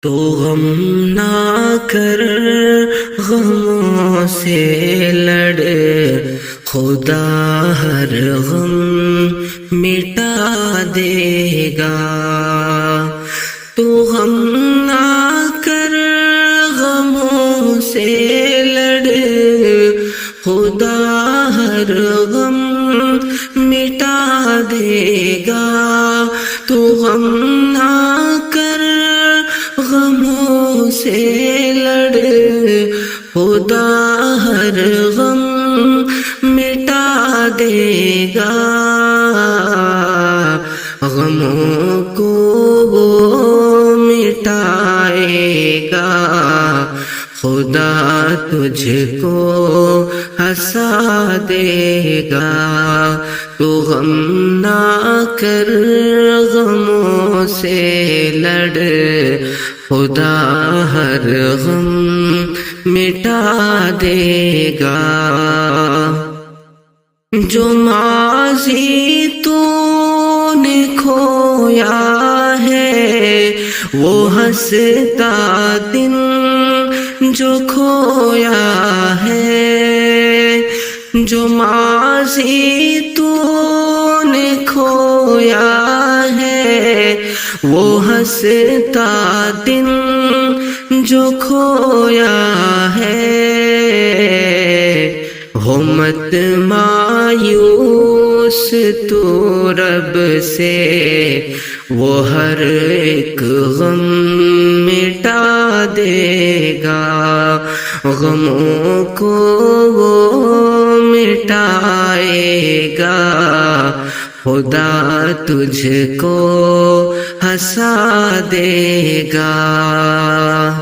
تو غم نہ کر غموں سے لڑ، خدا ہر غم مٹا دے گا۔ تو غم نہ کر غموں سے لڑ، خدا ہر غم مٹا دے گا۔ تو غم نہ کر غموں سے لڑ، خدا ہر غم مٹا دے گا۔ غموں کو وہ مٹائے گا، خدا تجھ کو ہنسا دے گا۔ تو غم نہ کر غموں سے لڑ، خدا ہر غم مٹا دے گا۔ جو ماضی تو نے کھویا ہے، وہ ہنستا دن جو کھویا ہے۔ جو ماضی تو نے کھویا ہے، وہ ہنستا دن جو کھویا ہے۔ ہو مت مایوس تو رب سے، وہ ہر ایک غم مٹا دے گا۔ غموں کو وہ مٹائے گا، خدا تجھ کو ہنسا دے گا۔